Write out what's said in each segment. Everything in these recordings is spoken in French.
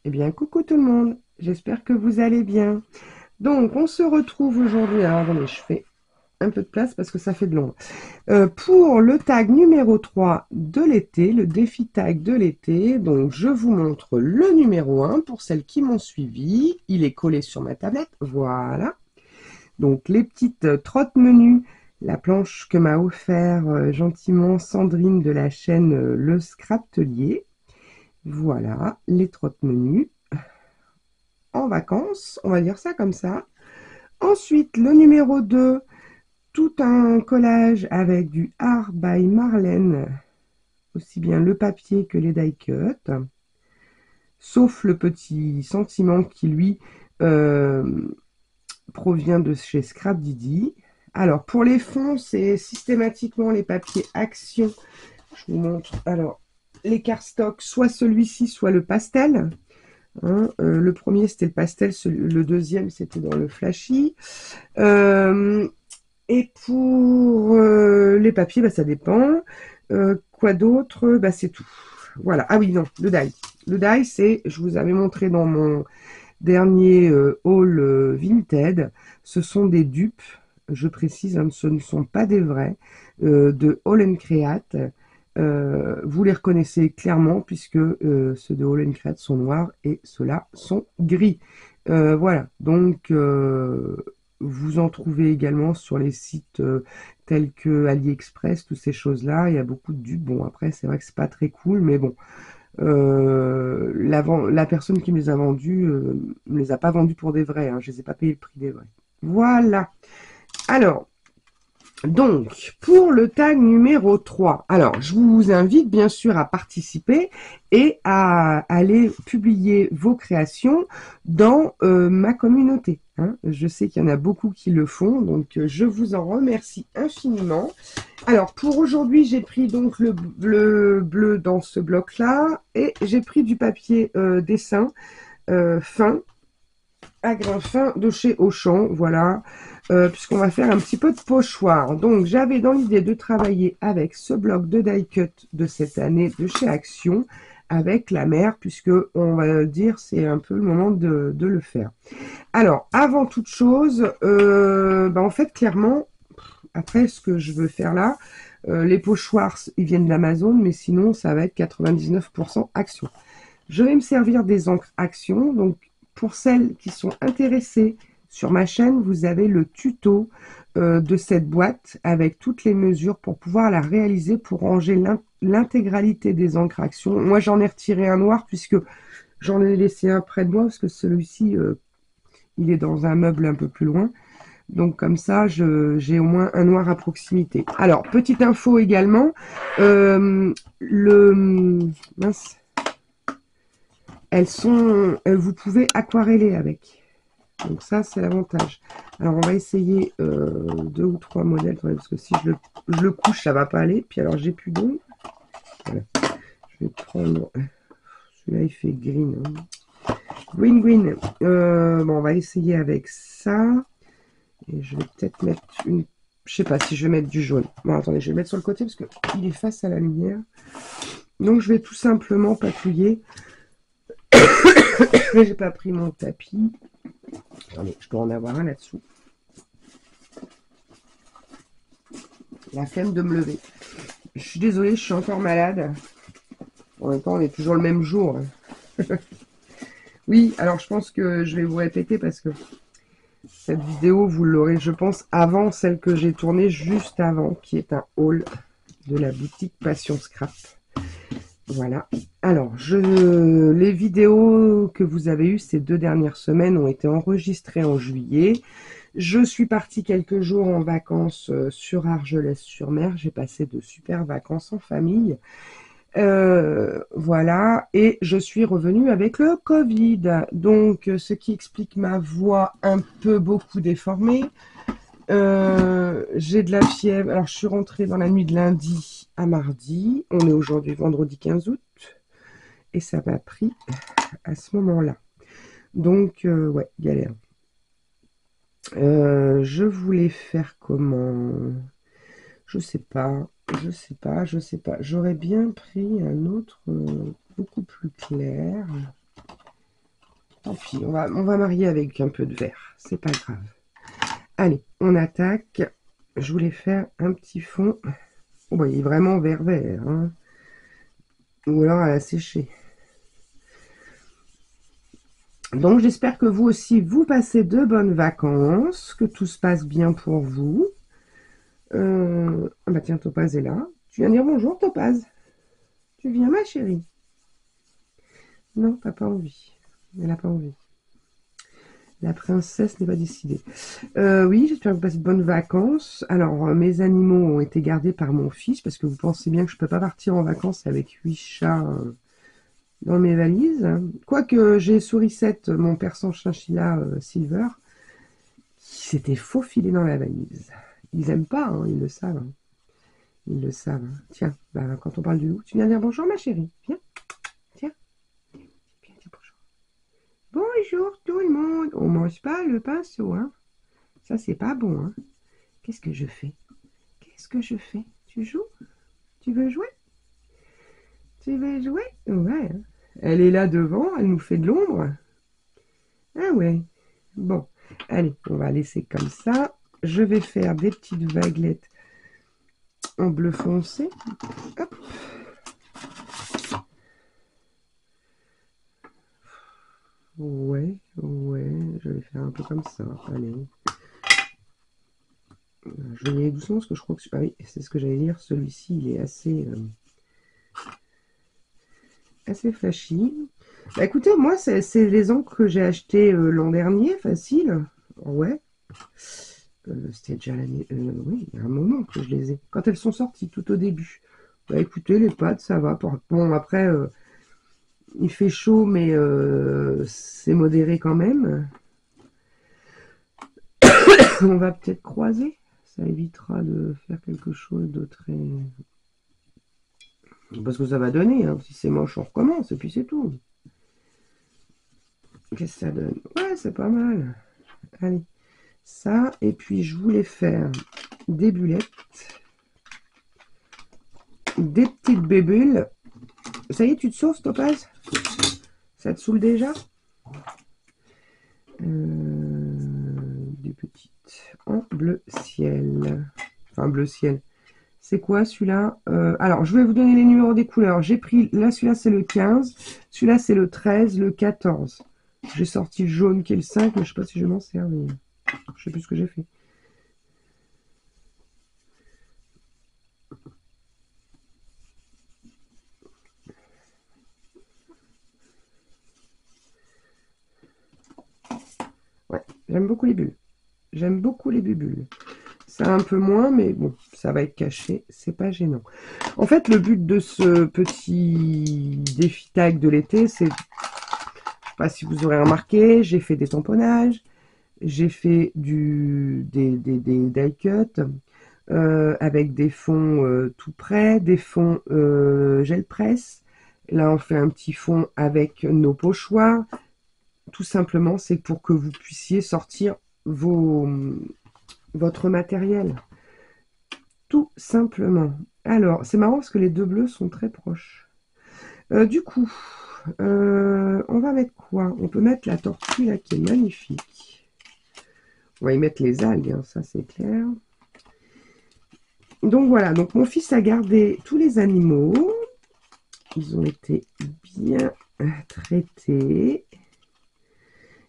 Eh bien, coucou tout le monde, j'espère que vous allez bien. Donc, on se retrouve aujourd'hui. Alors, attendez, je fais un peu de place parce que ça fait de l'ombre. Pour le tag numéro 3 de l'été, le défi tag de l'été. Donc, je vous montre le numéro 1 pour celles qui m'ont suivi. Il est collé sur ma tablette. Voilà. Donc, les petites trottes-menus. La planche que m'a offert gentiment Sandrine de la chaîne Le Scraptelier. Voilà, les trottes-menus en vacances, on va dire ça comme ça. Ensuite, le numéro 2, tout un collage avec du Art by Marlène, aussi bien le papier que les die cut, sauf le petit sentiment qui, lui, provient de chez Scrap Didi. Alors, pour les fonds, c'est systématiquement les papiers Action. Je vous montre. Alors, les cardstock, soit celui-ci, soit le pastel. Hein, le premier, c'était le pastel. Le deuxième, c'était dans le flashy. Et pour les papiers, bah, ça dépend. Quoi d'autre? Bah, c'est tout. Voilà. Ah oui, non, le die. Le die, c'est, je vous avais montré dans mon dernier haul Vinted, ce sont des dupes, je précise, hein, ce ne sont pas des vrais, de All Create. Vous les reconnaissez clairement puisque ceux de All Create sont noirs et ceux-là sont gris. Voilà, donc vous en trouvez également sur les sites tels que AliExpress, toutes ces choses-là. Il y a beaucoup de dupes. Bon, après, c'est vrai que c'est pas très cool, mais bon. La personne qui me les a vendus me les a pas vendus pour des vrais. Hein, je les ai pas payé le prix des vrais. Voilà. Alors, donc, pour le tag numéro 3, alors je vous invite bien sûr à participer et à aller publier vos créations dans ma communauté. Hein. Je sais qu'il y en a beaucoup qui le font, donc je vous en remercie infiniment. Alors, pour aujourd'hui, j'ai pris donc le bleu dans ce bloc-là et j'ai pris du papier dessin fin, à grain fin de chez Auchan, voilà, puisqu'on va faire un petit peu de pochoir. Donc, j'avais dans l'idée de travailler avec ce bloc de die cut de cette année de chez Action, avec la mer, puisque on va dire c'est un peu le moment de le faire. Alors, avant toute chose, en fait, clairement, après, ce que je veux faire là, les pochoirs, ils viennent d'Amazon, mais sinon, ça va être 99% Action. Je vais me servir des encres Action. Donc, pour celles qui sont intéressées sur ma chaîne, vous avez le tuto de cette boîte avec toutes les mesures pour pouvoir la réaliser, pour ranger l'intégralité des encres Action. Moi, j'en ai retiré un noir puisque j'en ai laissé un près de moi parce que celui-ci, il est dans un meuble un peu plus loin. Donc comme ça, j'ai au moins un noir à proximité. Alors, petite info également, mince, vous pouvez aquareller avec. Donc ça, c'est l'avantage. Alors, on va essayer 2 ou 3 modèles, parce que si je le couche, ça va pas aller. Puis alors, j'ai plus d'eau. Voilà. Je vais prendre... Celui-là, il fait green. Hein. Green, green. Bon, on va essayer avec ça. Et je vais peut-être mettre une... Je sais pas si je vais mettre du jaune. Bon, attendez, je vais le mettre sur le côté parce qu'il est face à la lumière. Donc, je vais tout simplement patouiller. Mais j'ai pas pris mon tapis. Attendez, je dois en avoir un là-dessous. La flemme de me lever. Je suis désolée, je suis encore malade. En même temps, on est toujours le même jour. Oui, alors je pense que je vais vous répéter parce que cette vidéo, vous l'aurez, je pense, avant celle que j'ai tournée juste avant, qui est un haul de la boutique Passion Scrap. Voilà. Alors, les vidéos que vous avez eues ces 2 dernières semaines ont été enregistrées en juillet. Je suis partie quelques jours en vacances sur Argelès-sur-Mer. J'ai passé de super vacances en famille. Voilà. Et je suis revenue avec le Covid. Donc, ce qui explique ma voix un peu beaucoup déformée. J'ai de la fièvre. Alors, je suis rentrée dans la nuit de lundi à mardi. On est aujourd'hui vendredi 15 août. Et ça m'a pris à ce moment-là. Donc, ouais, galère. Je voulais faire comment? Je sais pas. Je sais pas. Je sais pas. J'aurais bien pris un autre beaucoup plus clair. Tant pis, on va marier avec un peu de vert. C'est pas grave. Allez, on attaque. Je voulais faire un petit fond. Oh, bah, il est vraiment vert-vert. Hein. Ou alors à la sécher. Donc j'espère que vous aussi, vous passez de bonnes vacances, que tout se passe bien pour vous. Ah bah tiens, Topaz est là. Tu viens dire bonjour, Topaz. Tu viens, ma chérie? Non, t'as pas envie. Elle n'a pas envie. La princesse n'est pas décidée. Oui, j'espère que vous passez de bonnes vacances. Alors, mes animaux ont été gardés par mon fils, parce que vous pensez bien que je ne peux pas partir en vacances avec 8 chats dans mes valises. Quoique j'ai Sourisette, mon persan chinchilla Silver, qui s'était faufilé dans la valise. Ils aiment pas, hein, ils le savent. Hein. Ils le savent. Hein. Tiens, bah, quand on parle du loup, tu viens dire bonjour, ma chérie. Viens, tiens, viens dire bonjour. Bonjour tout le monde. On mange pas le pinceau, hein. Ça, c'est pas bon, hein. Qu'est-ce que je fais? Qu'est-ce que je fais? Tu joues? Tu veux jouer? Tu veux jouer? Ouais. Hein. Elle est là devant, elle nous fait de l'ombre. Ah ouais. Bon, allez, on va laisser comme ça. Je vais faire des petites vaguelettes en bleu foncé. Hop. Ouais, je vais faire un peu comme ça. Allez. Je vais y aller doucement parce que je crois que... Ah oui, c'est ce que j'allais dire. Celui-ci, il est assez flashy. Bah écoutez, moi, c'est les encres que j'ai achetées l'an dernier, facile. Ouais. C'était déjà l'année... oui, il y a un moment que je les ai. Quand elles sont sorties, tout au début. Bah écoutez, les pâtes, ça va. Bon, après, il fait chaud, mais c'est modéré quand même. On va peut-être croiser. Ça évitera de faire quelque chose de très... Parce que ça va donner. Hein. Si c'est moche, on recommence, et puis c'est tout. Qu'est-ce que ça donne? Ouais, c'est pas mal. Allez, ça. Et puis, je voulais faire des bulettes. Des petites bébules. Ça y est, tu te sauves, Topaz? Ça te saoule déjà? Des petites en bleu ciel. Enfin, bleu ciel. C'est quoi celui-là? Alors, je vais vous donner les numéros des couleurs. J'ai pris, là, celui-là, c'est le 15. Celui-là, c'est le 13, le 14. J'ai sorti le jaune qui est le 5, mais je ne sais pas si je vais m'en servir. Je sais plus ce que j'ai fait. Ouais, j'aime beaucoup les bulles. J'aime beaucoup les bulles. Ça un peu moins, mais bon, ça va être caché. C'est pas gênant. En fait, le but de ce petit défi tag de l'été, c'est... Je sais pas si vous aurez remarqué, j'ai fait des tamponnages. J'ai fait des die cut avec des fonds tout prêts, des fonds gel presse. Là, on fait un petit fond avec nos pochoirs. Tout simplement, c'est pour que vous puissiez sortir votre matériel. Tout simplement. Alors, c'est marrant parce que les deux bleus sont très proches. Du coup, on va mettre quoi? On peut mettre la tortue là qui est magnifique. On va y mettre les algues, hein, ça c'est clair. Donc voilà, donc mon fils a gardé tous les animaux. Ils ont été bien traités.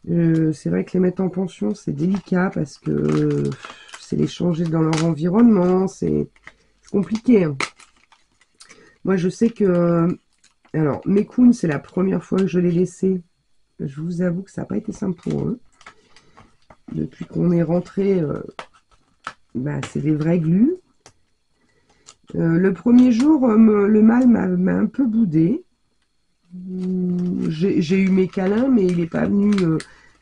C'est vrai que les mettre en pension, c'est délicat parce que c'est les changer dans leur environnement, c'est compliqué. Hein. Moi, je sais que... Alors, mes coons, c'est la première fois que je les laissés. Je vous avoue que ça n'a pas été simple pour eux. Depuis qu'on est rentré, bah, c'est des vrais glues. Le premier jour, le mâle m'a un peu boudé. J'ai eu mes câlins, mais il n'est pas venu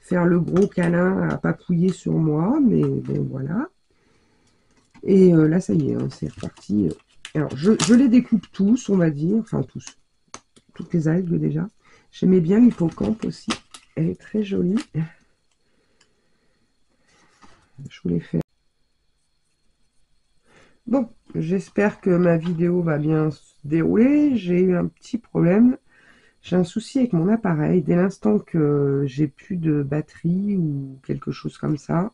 faire le gros câlin à papouiller sur moi. Mais bon, voilà. Et là, ça y est, hein, c'est reparti. Alors, je les découpe tous, on va dire. Enfin, tous. Toutes les algues, déjà. J'aimais bien l'hippocampe aussi. Elle est très jolie. je voulais faire. Bon, j'espère que ma vidéo va bien se dérouler. J'ai eu un petit problème. J'ai un souci avec mon appareil. Dès l'instant que j'ai plus de batterie ou quelque chose comme ça,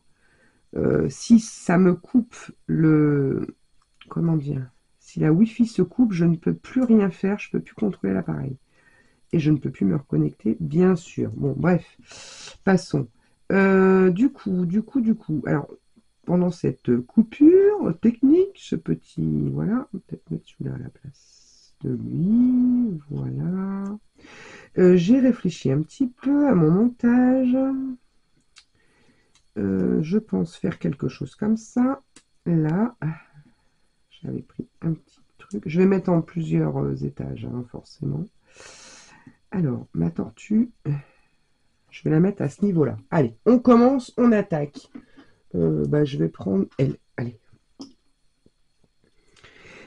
si ça me coupe le... Comment dire? Si la Wi-Fi se coupe, je ne peux plus rien faire. Je ne peux plus contrôler l'appareil. Et je ne peux plus me reconnecter, bien sûr. Bon, bref, passons. Du coup, alors, pendant cette coupure technique, ce petit, voilà, peut-être mettre celui-là à la place de lui, voilà. J'ai réfléchi un petit peu à mon montage. Je pense faire quelque chose comme ça. Là, j'avais pris un petit truc. Je vais mettre en plusieurs étages, hein, forcément. Alors, ma tortue, je vais la mettre à ce niveau-là. Allez, on commence, on attaque. Je vais prendre elle. Allez.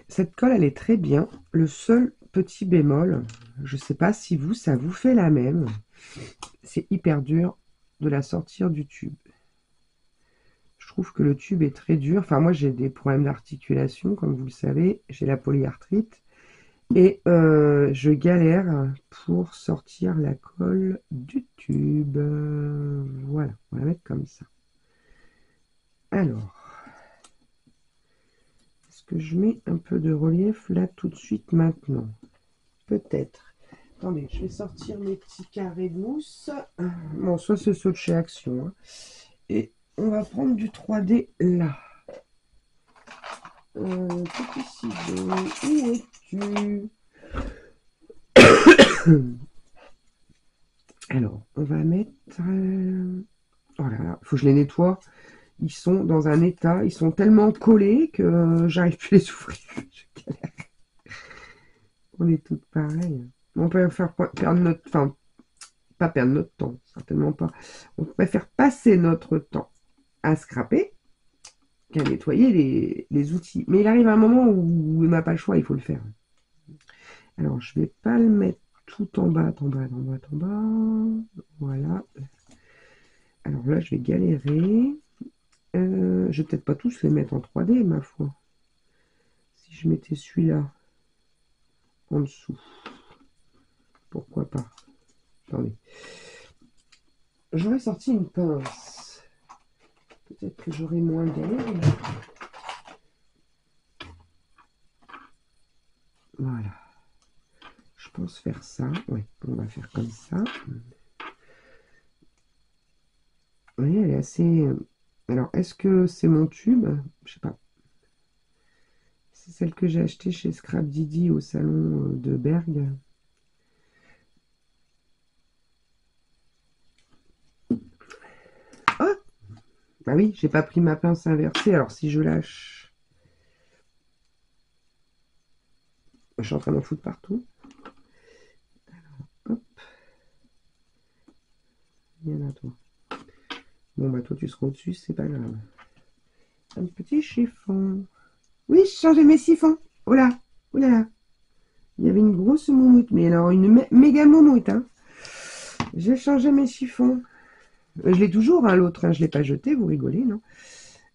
Cette colle, elle est très bien. Le seul petit bémol, je ne sais pas si vous, ça vous fait la même. C'est hyper dur de la sortir du tube. Je trouve que le tube est très dur. Enfin, moi, j'ai des problèmes d'articulation, comme vous le savez. J'ai la polyarthrite. Et je galère pour sortir la colle du tube. Voilà, on va la mettre comme ça. Alors, est-ce que je mets un peu de relief là tout de suite maintenant? Peut-être. Attendez, je vais sortir mes petits carrés de mousse. Bon, soit c'est ceux de chez Action. Hein. Et on va prendre du 3D là. Petit ciseau, où es-tu? Alors, on va mettre... Oh là là, il faut que je les nettoie. Ils sont dans un état, ils sont tellement collés que j'arrive plus à les ouvrir. Je galère. On est toutes pareilles. On peut faire perdre notre... Enfin, pas perdre notre temps, certainement pas. On préfère passer notre temps à scraper qu'à nettoyer les outils. Mais il arrive un moment où on n'a pas le choix, il faut le faire. Alors, je vais pas le mettre tout en bas, en bas, en bas, en bas. Voilà. Alors là, je vais galérer. Je vais peut-être pas tous les mettre en 3D, ma foi. Si je mettais celui-là en dessous, pourquoi pas? Attendez. J'aurais sorti une pince. Peut-être que j'aurais moins galéré. Voilà. Je pense faire ça. Oui, on va faire comme ça. Oui, elle est assez... Alors, est-ce que c'est mon tube? Je sais pas. C'est celle que j'ai achetée chez Scrap Didi au salon de Berg. Oh! Bah oui, j'ai pas pris ma pince inversée. Alors, si je lâche... Je suis en train d'en foutre partout. Alors, hop. Viens à toi. Bon, bah toi, tu seras au-dessus, c'est pas grave. Un petit chiffon. Oui, je changeais mes siphons. Oh là, oh là là. Il y avait une grosse moumoute, mais alors une méga moumoute. Hein. J'ai changé mes chiffons. Je l'ai toujours, hein, l'autre. Hein, je ne l'ai pas jeté, vous rigolez, non?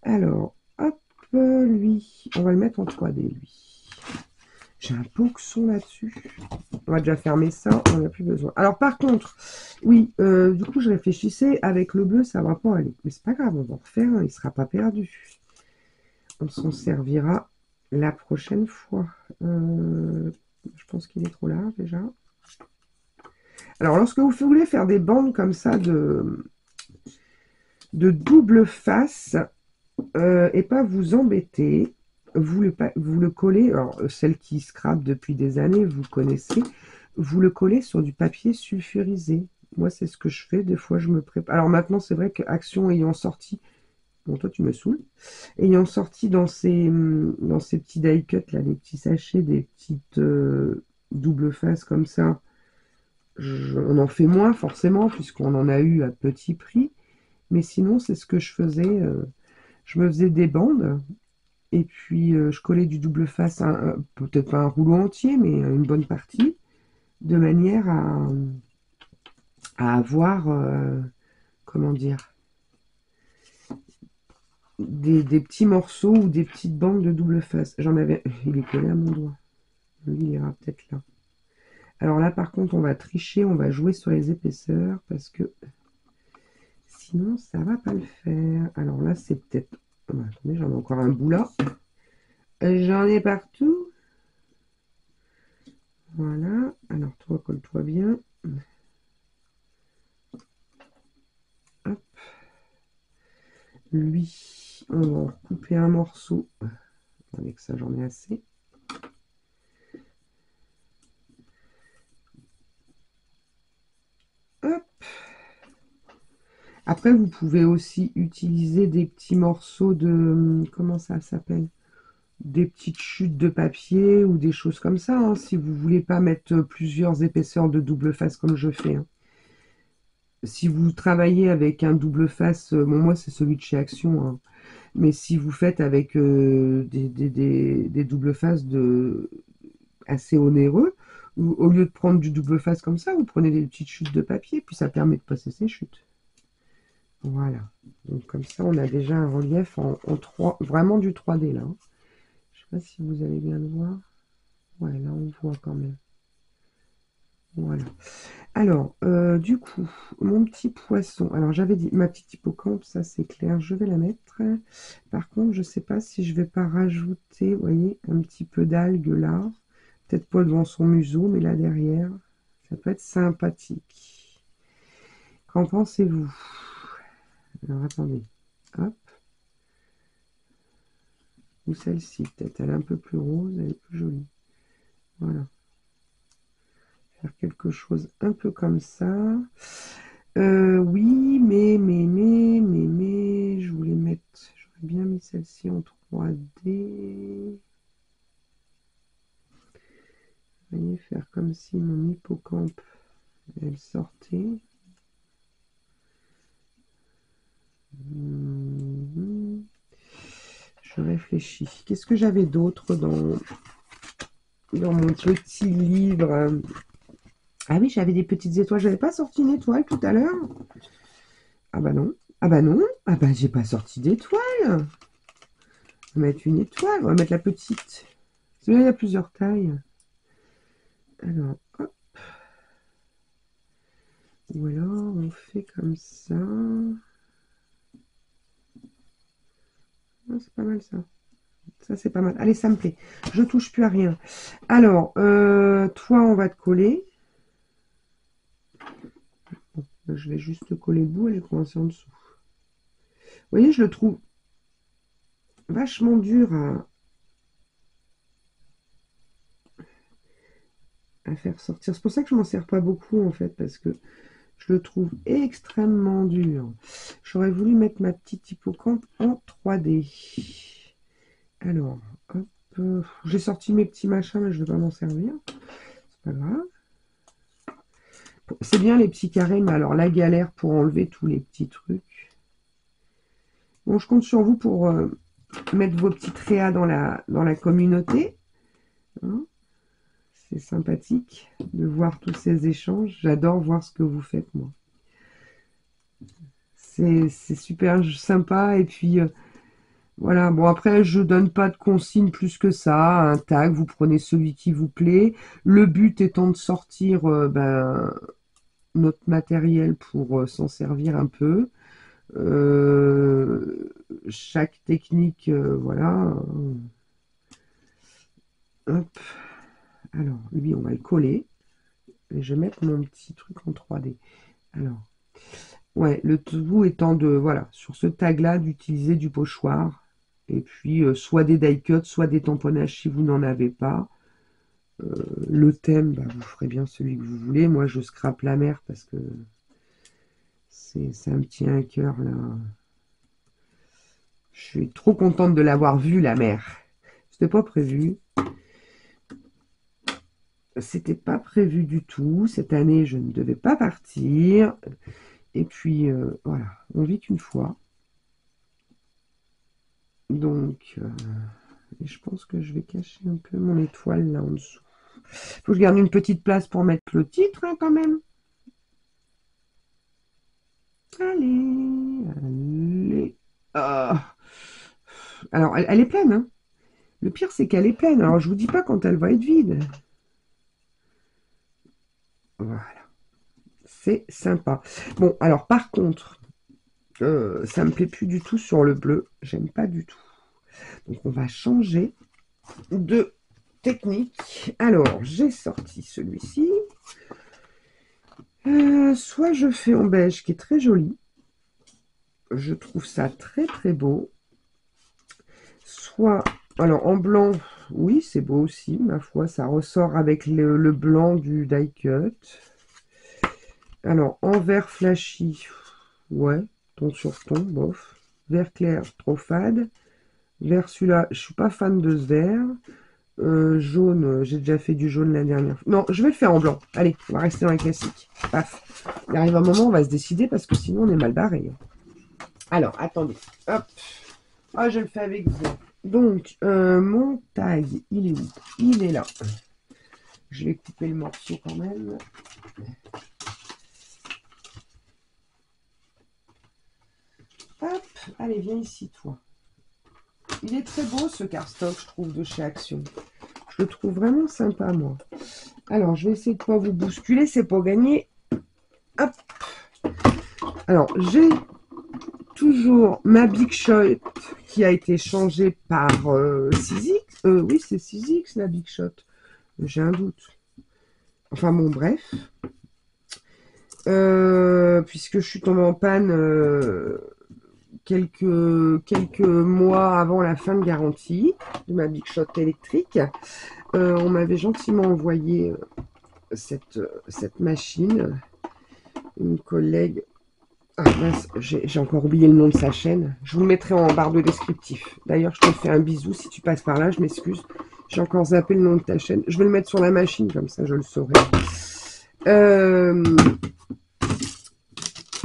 Alors, hop, lui. On va le mettre en 3D, lui. J'ai un poxon là-dessus. On va déjà fermer ça, on n'a plus besoin. Alors, par contre, oui, du coup, je réfléchissais, avec le bleu, ça ne va pas aller. Mais c'est pas grave, on va en refaire, il ne sera pas perdu. On s'en servira la prochaine fois. Je pense qu'il est trop large déjà. Alors, lorsque vous voulez faire des bandes comme ça de double face, et pas vous embêter, vous le collez, alors celle qui scrape depuis des années, vous connaissez, vous le collez sur du papier sulfurisé. Moi, c'est ce que je fais. Des fois, je me prépare. Alors maintenant, c'est vrai que Action ayant sorti... Bon, toi, tu me saoules. Ayant sorti dans ces petits die cuts, là, les petits sachets, des petites double faces comme ça, on en fait moins, forcément, puisqu'on en a eu à petit prix. Mais sinon, c'est ce que je faisais. Je me faisais des bandes. Et puis, je collais du double face, peut-être pas un rouleau entier, mais une bonne partie, de manière à avoir, comment dire, des petits morceaux ou des petites bandes de double face. J'en avais... Il est collé à mon doigt. Lui, il ira peut-être là. Alors là, par contre, on va tricher, on va jouer sur les épaisseurs parce que sinon, ça va pas le faire. Alors là, c'est peut-être... Oh, attendez, j'en ai encore un bout là. J'en ai partout. Voilà. Alors, toi, colle-toi bien. Hop. Lui, on va en couper un morceau. Avec ça, j'en ai assez. Hop. Après, vous pouvez aussi utiliser des petits morceaux de... Comment ça s'appelle? Des petites chutes de papier ou des choses comme ça, hein, si vous voulez pas mettre plusieurs épaisseurs de double face comme je fais. Hein. Si vous travaillez avec un double face, bon, moi c'est celui de chez Action, hein, mais si vous faites avec des double faces assez onéreux, au lieu de prendre du double face comme ça, vous prenez des petites chutes de papier, puis ça permet de passer ces chutes. Voilà. Donc comme ça, on a déjà un relief en 3, vraiment du 3D là. Hein. Je sais pas si vous allez bien le voir. Ouais, là on voit quand même. Voilà. Alors, du coup, mon petit poisson. Alors, j'avais dit ma petite hippocampe, ça c'est clair, je vais la mettre. Par contre, je ne sais pas si je vais pas rajouter, vous voyez, un petit peu d'algues là. Peut-être pas devant son museau, mais là derrière, ça peut être sympathique. Qu'en pensez-vous? Alors, attendez. Hop. Ou celle-ci, peut-être, elle est un peu plus rose, elle est plus jolie. Voilà. Faire quelque chose un peu comme ça. Oui, mais, je voulais mettre, j'aurais bien mis celle-ci en 3D. Vous voyez, faire comme si mon hippocampe, elle sortait. Je réfléchis. Qu'est-ce que j'avais d'autre dans mon petit livre? Ah oui, j'avais des petites étoiles. J'avais pas sorti une étoile tout à l'heure. Ah bah non. Ah bah non. Ah bah j'ai pas sorti d'étoile. On va mettre une étoile. On va mettre la petite. Celui-là, il y a plusieurs tailles. Alors, hop. Ou alors, on fait comme ça. Ah, c'est pas mal ça. Ça, c'est pas mal. Allez, ça me plaît. Je touche plus à rien. Alors, toi, on va te coller. Bon, je vais juste te coller le bout et commencer en dessous. Vous voyez, je le trouve vachement dur à faire sortir. C'est pour ça que je m'en sers pas beaucoup, en fait, parce que je le trouve extrêmement dur. J'aurais voulu mettre ma petite hippocampe en 3D. Alors, hop. J'ai sorti mes petits machins, mais je ne vais pas m'en servir. C'est pas grave. C'est bien les petits carrés, mais alors la galère pour enlever tous les petits trucs. Bon, je compte sur vous pour mettre vos petites réas dans la communauté. Hein, c'est sympathique de voir tous ces échanges. J'adore voir ce que vous faites, moi. C'est super sympa. Et puis, voilà. Bon, après, je donne pas de consignes plus que ça. Un tag, vous prenez celui qui vous plaît. Le but étant de sortir notre matériel pour s'en servir un peu. Chaque technique, voilà. Hop. Alors, lui, on va le coller. Et je vais mettre mon petit truc en 3D. Alors, ouais, le tout étant de, voilà, sur ce tag-là, d'utiliser du pochoir. Et puis, soit des die cuts, soit des tamponnages si vous n'en avez pas. Le thème, bah, vous ferez bien celui que vous voulez. Moi, je scrape la mer parce que ça me tient à cœur, là. Je suis trop contente de l'avoir vue, la mer. C'était pas prévu. C'était pas prévu du tout. Cette année, je ne devais pas partir. Et puis, voilà, on vit qu'une fois. Donc, je pense que je vais cacher un peu mon étoile là en dessous. Faut que je garde une petite place pour mettre le titre, hein, quand même. Allez, allez. Ah. Alors, elle est pleine, hein. Le pire, c'est qu'elle est pleine. Alors, je vous dis pas quand elle va être vide. Voilà. C'est sympa. Bon, alors, par contre, ça me plaît plus du tout sur le bleu. J'aime pas du tout. Donc, on va changer de technique. Alors, j'ai sorti celui-ci. Soit je fais en beige, qui est très joli. Je trouve ça très, très beau. Soit, alors en blanc, oui, c'est beau aussi, ma foi, ça ressort avec le blanc du die cut. Alors, en vert flashy, ouais, ton sur ton, bof. Vert clair, trop fade. Vert celui-là, je suis pas fan de ce vert. Jaune, j'ai déjà fait du jaune la dernière fois. Non, je vais le faire en blanc. Allez, on va rester dans les classiques. Paf. Il arrive un moment, on va se décider parce que sinon on est mal barré. Alors, attendez. Hop. Ah, je le fais avec vous. Donc, mon tag, il est où? Il est là. Je vais couper le morceau quand même. Hop, allez, viens ici, toi. Il est très beau, ce cardstock, je trouve, de chez Action. Je le trouve vraiment sympa, moi. Alors, je vais essayer de pas vous bousculer, c'est pour gagner. Hop. Alors, j'ai toujours ma Big Shot qui a été changée par 6X. Oui, c'est 6X, la Big Shot. J'ai un doute. Enfin, bon, bref. Puisque je suis tombée en panne quelques mois avant la fin de garantie de ma Big Shot électrique. On m'avait gentiment envoyé cette machine. Une collègue. Ah mince, j'ai encore oublié le nom de sa chaîne. Je vous le mettrai en barre de descriptif. D'ailleurs, je te fais un bisou si tu passes par là, je m'excuse. J'ai encore zappé le nom de ta chaîne. Je vais le mettre sur la machine, comme ça je le saurai.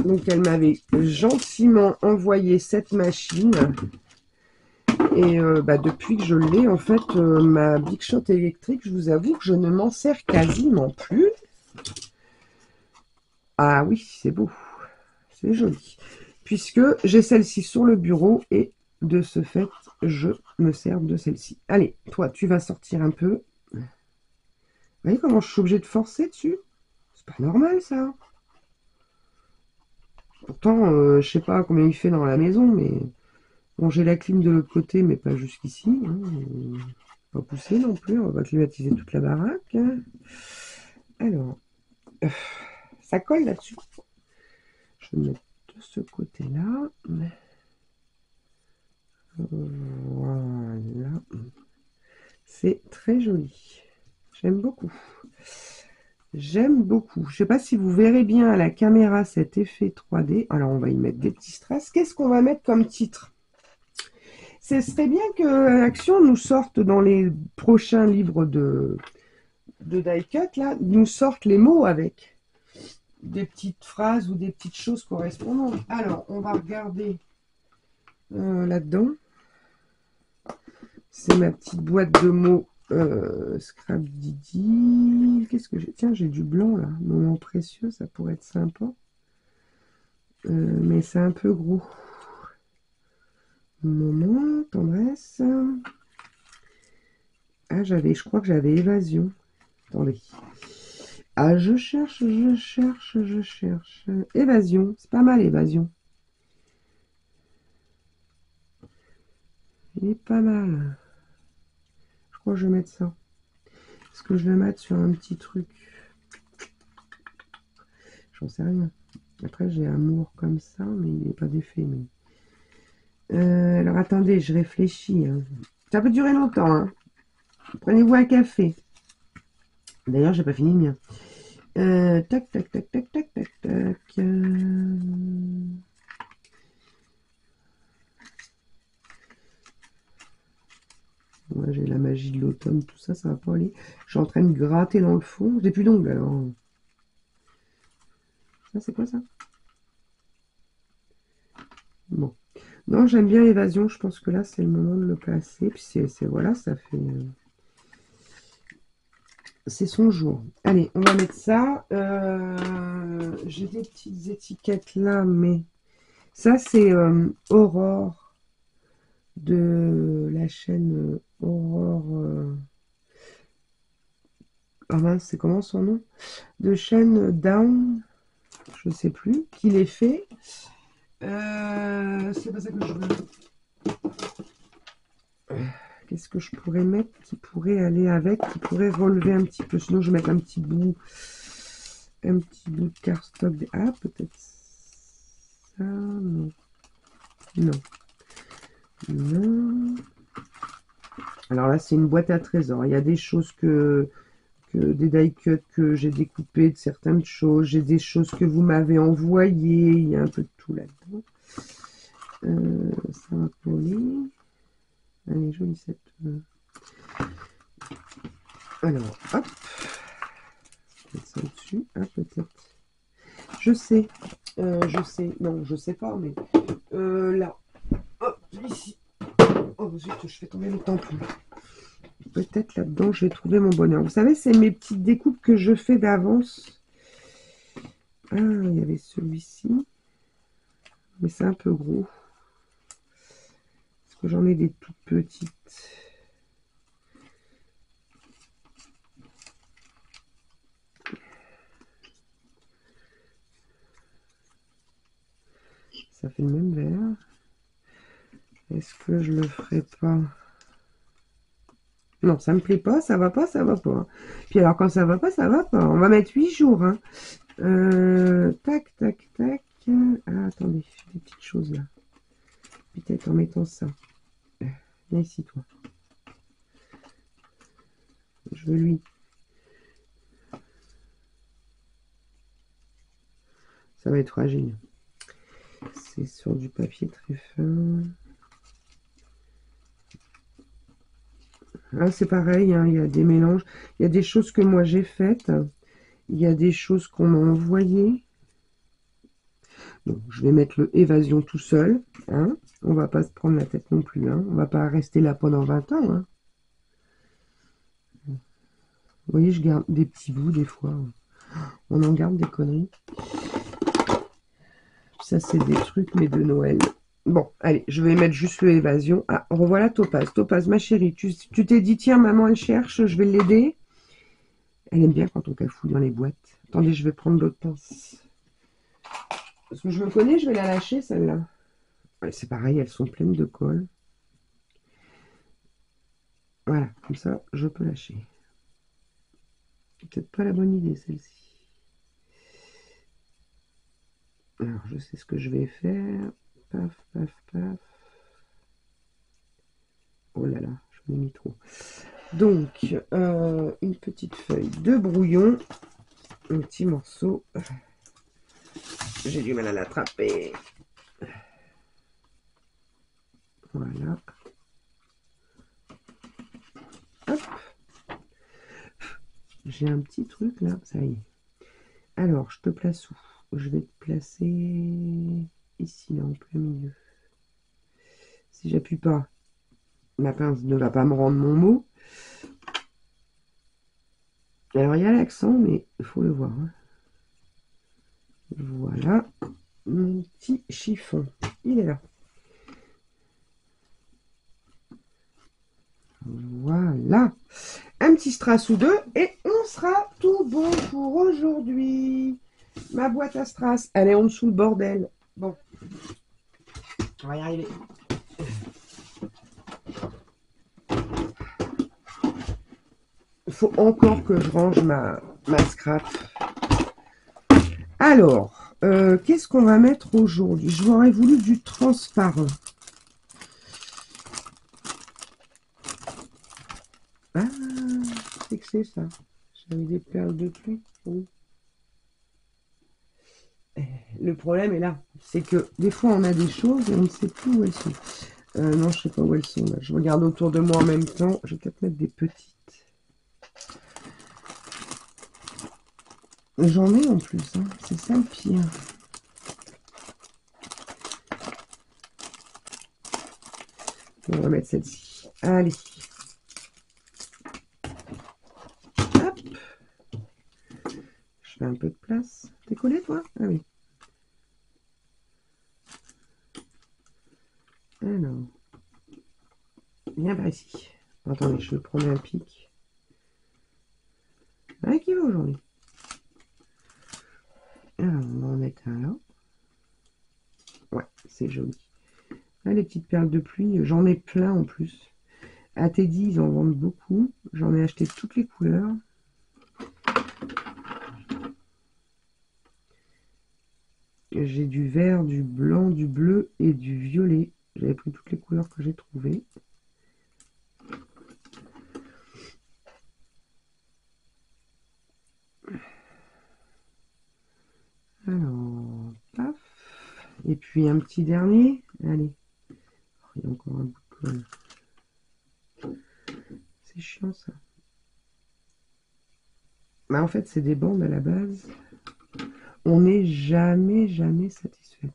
Donc elle m'avait gentiment envoyé cette machine. Et depuis que je l'ai, en fait, ma Big Shot électrique, je vous avoue que je ne m'en sers quasiment plus. Ah oui, c'est beau. C'est joli. Puisque j'ai celle-ci sur le bureau et de ce fait, je me sers de celle-ci. Allez, toi, tu vas sortir un peu. Vous voyez comment je suis obligée de forcer dessus? C'est pas normal, ça. Pourtant, je sais pas combien il fait dans la maison, mais... Bon, j'ai la clim de l'autre côté, mais pas jusqu'ici. Hein. Pas pousser non plus, on va climatiser toute la baraque. Hein. Alors, ça colle là-dessus. Je vais mettre de ce côté-là. Voilà. C'est très joli. J'aime beaucoup. J'aime beaucoup. Je sais pas si vous verrez bien à la caméra cet effet 3D. Alors, on va y mettre des petits strass. Qu'est-ce qu'on va mettre comme titre? Ce serait bien que Action nous sorte dans les prochains livres de die cut, là, nous sorte les mots avec des petites phrases ou des petites choses correspondantes. Alors, on va regarder là-dedans. C'est ma petite boîte de mots Scrap Didi. Qu'est-ce que j'ai? Tiens, j'ai du blanc là. Moment précieux, ça pourrait être sympa. Mais c'est un peu gros. Moment, tendresse. Ah, je crois que j'avais évasion. Attendez. Ah, je cherche. Évasion, c'est pas mal, évasion. Il est pas mal. Je crois que je vais mettre ça. Est-ce que je vais mettre sur un petit truc? J'en sais rien. Après, j'ai amour comme ça, mais il n'est pas d'effet. Alors, attendez, je réfléchis. Hein. Ça peut durer longtemps. Hein. Prenez-vous un café. D'ailleurs, j'ai pas fini le mien. Tac. Moi, j'ai la magie de l'automne, tout ça, ça va pas aller. Je suis en train de gratter dans le fond. J'ai plus d'ongles, alors. Ça, c'est quoi, ça? Bon. Non, j'aime bien l'évasion. Je pense que là, c'est le moment de le placer. Puis voilà, ça fait... c'est son jour. Allez, on va mettre ça. J'ai des petites étiquettes là, mais... Ça, c'est Aurore de la chaîne Aurore. Ah mince, c'est comment son nom? De chaîne Down, je sais plus, qui les fait. C'est pas ça que je veux. Qu'est-ce que je pourrais mettre qui pourrait aller avec, qui pourrait relever un petit peu. Sinon, je vais mettre un petit bout de cardstock. Ah, peut-être ça. Non. Non. Non. Alors là, c'est une boîte à trésors. Il y a des choses des die cuts que j'ai découpées de certaines choses. J'ai des choses que vous m'avez envoyées. Il y a un peu de tout là-dedans. Ça va coller. Elle est jolie cette. Alors, hop. Mettre ça au-dessus. Ah, peut-être. Je sais. Je sais. Non, je sais pas, mais là. Hop, ici. Oh, zut, je fais tomber le tampon. Peut-être là-dedans, je vais trouver mon bonheur. Vous savez, c'est mes petites découpes que je fais d'avance. Ah, il y avait celui-ci. Mais c'est un peu gros. Parce que j'en ai des toutes petites. Ça fait le même vert. Est-ce que je le ferai pas? Non, ça me plaît pas, ça va pas, ça va pas. Puis alors, quand ça va pas, ça va pas. On va mettre 8 jours. Hein. Tac, tac, tac. Ah, attendez, j'ai des petites choses là. Peut-être en mettant ça. Viens ici, toi. Je veux lui. Ça va être fragile. C'est sur du papier très fin. Ah, c'est pareil, hein, il y a des mélanges. Il y a des choses que moi j'ai faites. Il y a des choses qu'on m'a envoyées. Donc, je vais mettre le évasion tout seul. Hein. On va pas se prendre la tête non plus. Hein. On va pas rester là pendant 20 ans. Hein. Vous voyez, je garde des petits bouts des fois. On en garde des conneries. Ça, c'est des trucs, mais de Noël. Bon, allez, je vais mettre juste le évasion. Ah, revoilà Topaz. Topaz, ma chérie, tu t'es dit, tiens, maman, elle cherche, je vais l'aider. Elle aime bien quand on cafouille dans les boîtes. Attendez, je vais prendre l'autre pince. Parce que je me connais, je vais la lâcher, celle-là. Ouais, c'est pareil, elles sont pleines de colle. Voilà, comme ça, je peux lâcher. Peut-être pas la bonne idée, celle-ci. Alors, je sais ce que je vais faire. Paf, paf, paf. Oh là là, je m'ai mis trop. Donc, une petite feuille de brouillon. Un petit morceau. J'ai du mal à l'attraper. Voilà. Hop. J'ai un petit truc là. Ça y est. Alors, je te place où? Je vais te placer ici, là, en plein milieu. Si j'appuie pas, ma pince ne va pas me rendre mon mot. Alors, il y a l'accent, mais il faut le voir. Hein. Voilà. Mon petit chiffon. Il est là. Voilà. Un petit strass ou deux et on sera tout bon pour aujourd'hui. Ma boîte à strass, elle est en dessous le bordel. Bon, on va y arriver. Il faut encore que je range ma scrap. Alors, qu'est-ce qu'on va mettre aujourd'hui? J'aurais voulu du transparent. Ah, c'est que c'est ça. J'avais des perles de pluie. Oui. Le problème est là. C'est que des fois, on a des choses et on ne sait plus où elles sont. Non, je ne sais pas où elles sont. Là. Je regarde autour de moi en même temps. Je vais peut-être mettre des petites. J'en ai en plus. Hein. C'est ça le pire. On va mettre celle-ci. Allez. Hop. Je fais un peu de place. T'es collé, toi? Ah oui. Alors. bien par ici. Attendez, je vais prendre un pic. Ah, qui va aujourd'hui? Alors, on va en mettre un là. Ouais, c'est joli. Ah, les petites perles de pluie, j'en ai plein en plus. À Teddy, ils en vendent beaucoup. J'en ai acheté toutes les couleurs. J'ai du vert, du blanc, du bleu et du violet. J'avais pris toutes les couleurs que j'ai trouvées. Alors, paf. Et puis un petit dernier. Allez. Oh, il y a encore un bout de colle. C'est chiant ça. Mais en fait, c'est des bandes à la base. On n'est jamais, jamais satisfaite.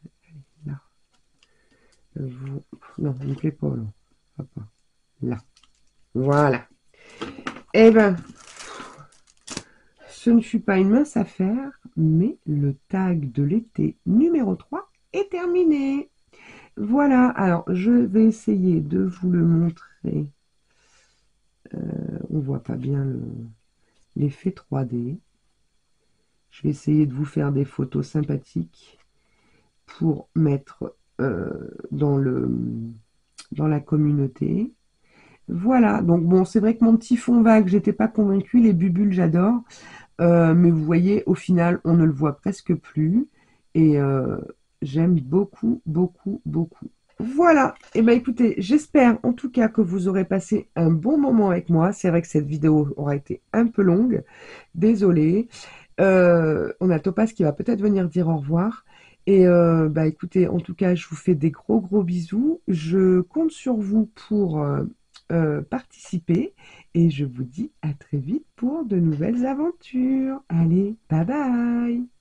Allez, là. Non, il ne plaît pas, là. Hop, là. Voilà. Eh ben, ce ne fut pas une mince affaire, mais le tag de l'été numéro 3 est terminé. Voilà, alors je vais essayer de vous le montrer. On voit pas bien l'effet 3D. Je vais essayer de vous faire des photos sympathiques pour mettre dans la communauté. Voilà, donc bon, c'est vrai que mon petit fond vague, j'étais pas convaincue. Les bubules, j'adore. Mais vous voyez, au final, on ne le voit presque plus. Et j'aime beaucoup, beaucoup, beaucoup. Voilà, et ben écoutez, j'espère en tout cas que vous aurez passé un bon moment avec moi. C'est vrai que cette vidéo aura été un peu longue, désolée. On a Topaz qui va peut-être venir dire au revoir. Et bah écoutez, en tout cas, je vous fais des gros gros bisous. Je compte sur vous pour participer et je vous dis à très vite pour de nouvelles aventures. Allez, bye bye!